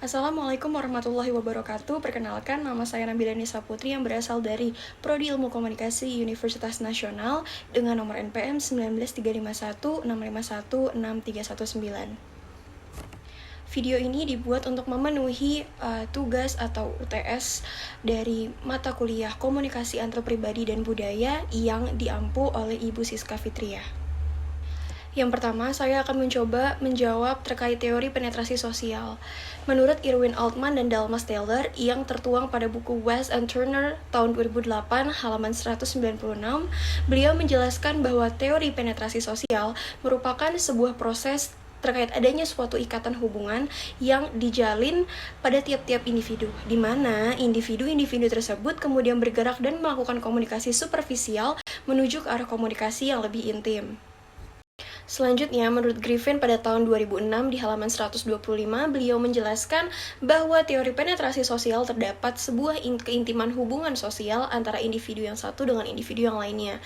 Assalamualaikum warahmatullahi wabarakatuh. Perkenalkan, nama saya Nabila Nisa Putri yang berasal dari Prodi Ilmu Komunikasi Universitas Nasional dengan nomor NPM 19351651619. Video ini dibuat untuk memenuhi tugas atau UTS dari mata kuliah Komunikasi Antarpribadi dan Budaya yang diampu oleh Ibu Siska Fitriah. Yang pertama, saya akan mencoba menjawab terkait teori penetrasi sosial. Menurut Irwin Altman dan Dalmas Taylor yang tertuang pada buku West and Turner tahun 2008 halaman 196, beliau menjelaskan bahwa teori penetrasi sosial merupakan sebuah proses terkait adanya suatu ikatan hubungan yang dijalin pada tiap-tiap individu, di mana individu-individu tersebut kemudian bergerak dan melakukan komunikasi superficial menuju ke arah komunikasi yang lebih intim. Selanjutnya, menurut Griffin pada tahun 2006 di halaman 125, beliau menjelaskan bahwa teori penetrasi sosial terdapat sebuah keintiman hubungan sosial antara individu yang satu dengan individu yang lainnya,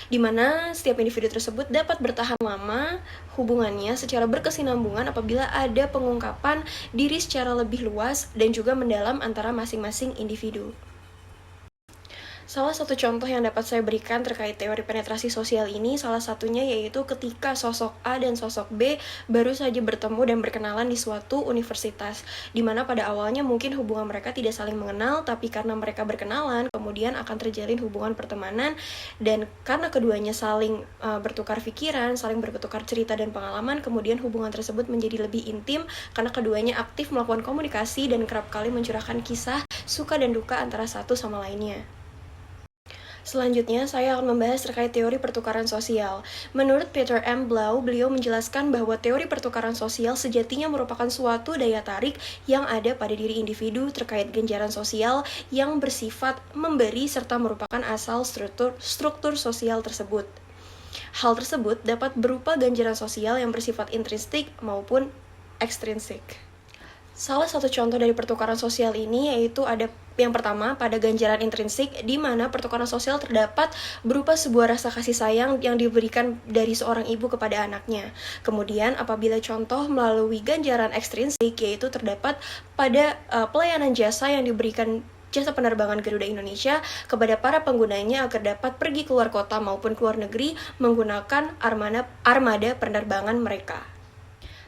di mana setiap individu tersebut dapat bertahan lama hubungannya secara berkesinambungan apabila ada pengungkapan diri secara lebih luas dan juga mendalam antara masing-masing individu. Salah satu contoh yang dapat saya berikan terkait teori penetrasi sosial ini, salah satunya yaitu ketika sosok A dan sosok B baru saja bertemu dan berkenalan di suatu universitas, di mana pada awalnya mungkin hubungan mereka tidak saling mengenal, tapi karena mereka berkenalan, kemudian akan terjalin hubungan pertemanan, dan karena keduanya saling bertukar pikiran, saling bertukar cerita dan pengalaman, kemudian hubungan tersebut menjadi lebih intim, karena keduanya aktif melakukan komunikasi dan kerap kali mencurahkan kisah, suka dan duka antara satu sama lainnya. Selanjutnya, saya akan membahas terkait teori pertukaran sosial. Menurut Peter M. Blau, beliau menjelaskan bahwa teori pertukaran sosial sejatinya merupakan suatu daya tarik yang ada pada diri individu terkait ganjaran sosial yang bersifat memberi serta merupakan asal struktur sosial tersebut. Hal tersebut dapat berupa ganjaran sosial yang bersifat intrinsik maupun ekstrinsik. Salah satu contoh dari pertukaran sosial ini yaitu ada yang pertama pada ganjaran intrinsik, di mana pertukaran sosial terdapat berupa sebuah rasa kasih sayang yang diberikan dari seorang ibu kepada anaknya. Kemudian apabila contoh melalui ganjaran ekstrinsik, yaitu terdapat pada pelayanan jasa yang diberikan jasa penerbangan Garuda Indonesia kepada para penggunanya agar dapat pergi keluar kota maupun keluar negeri menggunakan armada penerbangan mereka.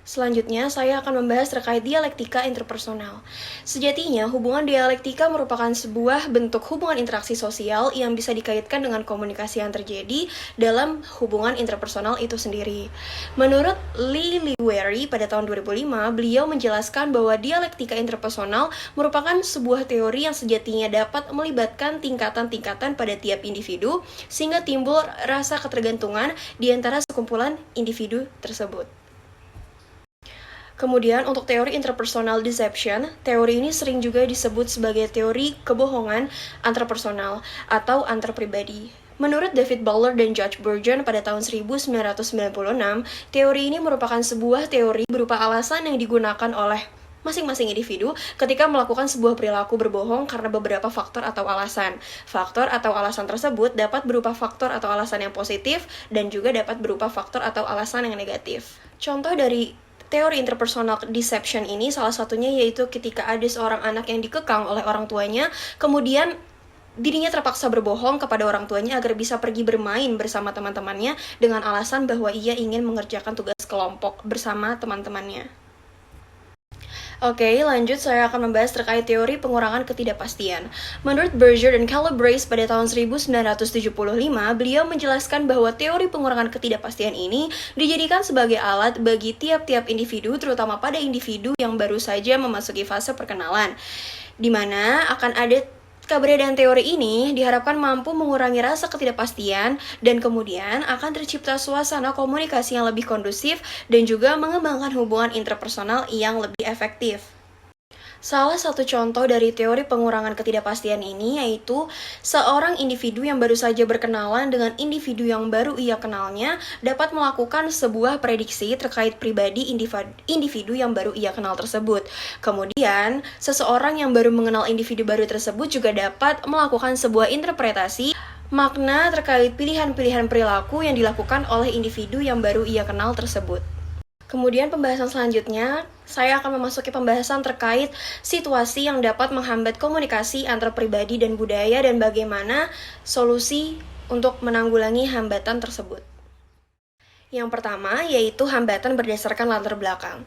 Selanjutnya, saya akan membahas terkait dialektika interpersonal. Sejatinya, hubungan dialektika merupakan sebuah bentuk hubungan interaksi sosial yang bisa dikaitkan dengan komunikasi yang terjadi dalam hubungan interpersonal itu sendiri. Menurut Lee Liweri pada tahun 2005, beliau menjelaskan bahwa dialektika interpersonal merupakan sebuah teori yang sejatinya dapat melibatkan tingkatan-tingkatan pada tiap individu, sehingga timbul rasa ketergantungan di antara sekumpulan individu tersebut. Kemudian untuk teori interpersonal deception, teori ini sering juga disebut sebagai teori kebohongan antarpersonal atau antarpribadi. Menurut David Bowler dan Judge Burgon pada tahun 1996, teori ini merupakan sebuah teori berupa alasan yang digunakan oleh masing-masing individu ketika melakukan sebuah perilaku berbohong karena beberapa faktor atau alasan. Faktor atau alasan tersebut dapat berupa faktor atau alasan yang positif dan juga dapat berupa faktor atau alasan yang negatif. Contoh dari teori interpersonal deception ini salah satunya yaitu ketika ada seorang anak yang dikekang oleh orang tuanya, kemudian dirinya terpaksa berbohong kepada orang tuanya agar bisa pergi bermain bersama teman-temannya dengan alasan bahwa ia ingin mengerjakan tugas kelompok bersama teman-temannya. Oke, lanjut saya akan membahas terkait teori pengurangan ketidakpastian. Menurut Berger dan Calabrese pada tahun 1975, beliau menjelaskan bahwa teori pengurangan ketidakpastian ini dijadikan sebagai alat bagi tiap-tiap individu, terutama pada individu yang baru saja memasuki fase perkenalan, di mana akan ada keberadaan teori ini diharapkan mampu mengurangi rasa ketidakpastian dan kemudian akan tercipta suasana komunikasi yang lebih kondusif dan juga mengembangkan hubungan interpersonal yang lebih efektif. Salah satu contoh dari teori pengurangan ketidakpastian ini yaitu seorang individu yang baru saja berkenalan dengan individu yang baru ia kenalnya dapat melakukan sebuah prediksi terkait pribadi individu yang baru ia kenal tersebut. Kemudian, seseorang yang baru mengenal individu baru tersebut juga dapat melakukan sebuah interpretasi makna terkait pilihan-pilihan perilaku yang dilakukan oleh individu yang baru ia kenal tersebut. Kemudian pembahasan selanjutnya, saya akan memasuki pembahasan terkait situasi yang dapat menghambat komunikasi antar pribadi dan budaya dan bagaimana solusi untuk menanggulangi hambatan tersebut. Yang pertama yaitu hambatan berdasarkan latar belakang.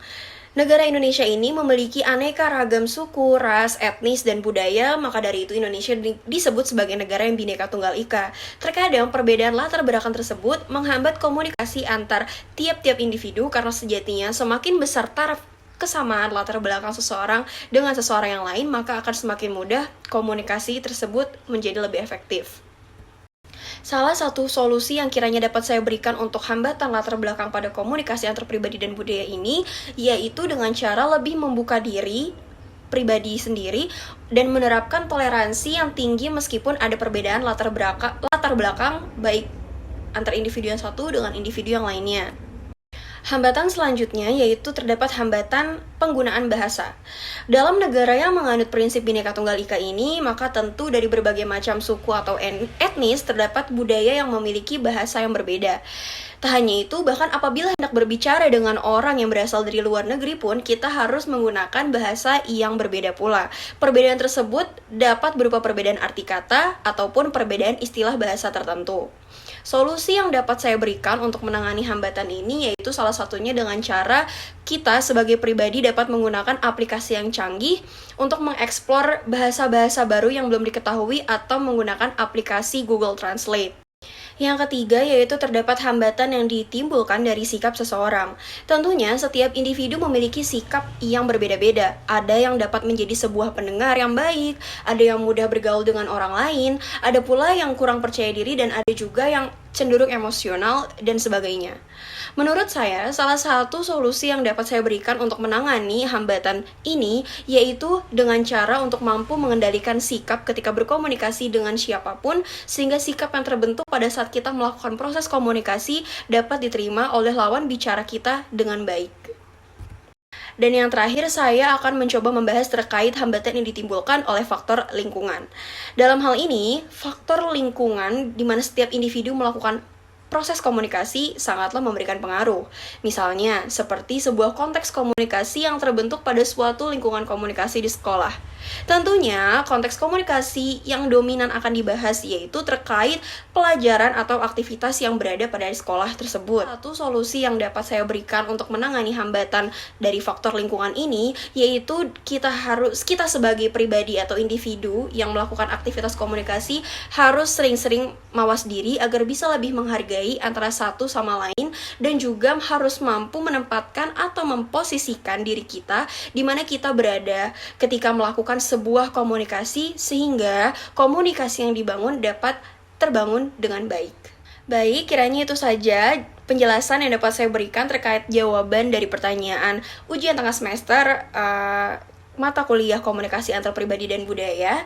Negara Indonesia ini memiliki aneka ragam suku, ras, etnis, dan budaya, maka dari itu Indonesia disebut sebagai negara yang Bhinneka Tunggal Ika. Terkadang perbedaan latar belakang tersebut menghambat komunikasi antar tiap-tiap individu karena sejatinya semakin besar taraf kesamaan latar belakang seseorang dengan seseorang yang lain, maka akan semakin mudah komunikasi tersebut menjadi lebih efektif. Salah satu solusi yang kiranya dapat saya berikan untuk hambatan latar belakang pada komunikasi antar pribadi dan budaya ini, yaitu dengan cara lebih membuka diri pribadi sendiri dan menerapkan toleransi yang tinggi meskipun ada perbedaan latar belakang baik antar individu yang satu dengan individu yang lainnya. Hambatan selanjutnya yaitu terdapat hambatan penggunaan bahasa. Dalam negara yang menganut prinsip Bhinneka Tunggal Ika ini, maka tentu dari berbagai macam suku atau etnis terdapat budaya yang memiliki bahasa yang berbeda. Tak hanya itu, bahkan apabila hendak berbicara dengan orang yang berasal dari luar negeri pun, kita harus menggunakan bahasa yang berbeda pula. Perbedaan tersebut dapat berupa perbedaan arti kata ataupun perbedaan istilah bahasa tertentu. Solusi yang dapat saya berikan untuk menangani hambatan ini yaitu salah satunya dengan cara kita sebagai pribadi dapat menggunakan aplikasi yang canggih untuk mengeksplor bahasa-bahasa baru yang belum diketahui atau menggunakan aplikasi Google Translate. Yang ketiga yaitu terdapat hambatan yang ditimbulkan dari sikap seseorang. Tentunya setiap individu memiliki sikap yang berbeda-beda. Ada yang dapat menjadi sebuah pendengar yang baik, ada yang mudah bergaul dengan orang lain, ada pula yang kurang percaya diri dan ada juga yang cenderung emosional dan sebagainya. Menurut saya, salah satu solusi yang dapat saya berikan untuk menangani hambatan ini yaitu dengan cara untuk mampu mengendalikan sikap ketika berkomunikasi dengan siapapun sehingga sikap yang terbentuk pada saat kita melakukan proses komunikasi dapat diterima oleh lawan bicara kita dengan baik. Dan yang terakhir, saya akan mencoba membahas terkait hambatan yang ditimbulkan oleh faktor lingkungan. Dalam hal ini, faktor lingkungan di mana setiap individu melakukan proses komunikasi sangatlah memberikan pengaruh. Misalnya, seperti sebuah konteks komunikasi yang terbentuk pada suatu lingkungan komunikasi di sekolah. Tentunya, konteks komunikasi yang dominan akan dibahas yaitu terkait pelajaran atau aktivitas yang berada pada sekolah tersebut. Satu solusi yang dapat saya berikan untuk menangani hambatan dari faktor lingkungan ini yaitu kita sebagai pribadi atau individu yang melakukan aktivitas komunikasi harus sering-sering mawas diri agar bisa lebih menghargai antara satu sama lain dan juga harus mampu menempatkan atau memposisikan diri kita di mana kita berada ketika melakukan sebuah komunikasi sehingga komunikasi yang dibangun dapat terbangun dengan baik. Baik, kiranya itu saja penjelasan yang dapat saya berikan terkait jawaban dari pertanyaan ujian tengah semester mata kuliah komunikasi antar pribadi dan budaya.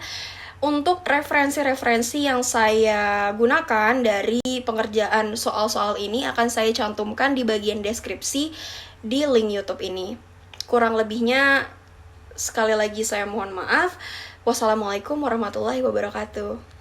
Untuk referensi-referensi yang saya gunakan dari pengerjaan soal-soal ini akan saya cantumkan di bagian deskripsi di link YouTube ini. Kurang lebihnya sekali lagi saya mohon maaf. Wassalamualaikum warahmatullahi wabarakatuh.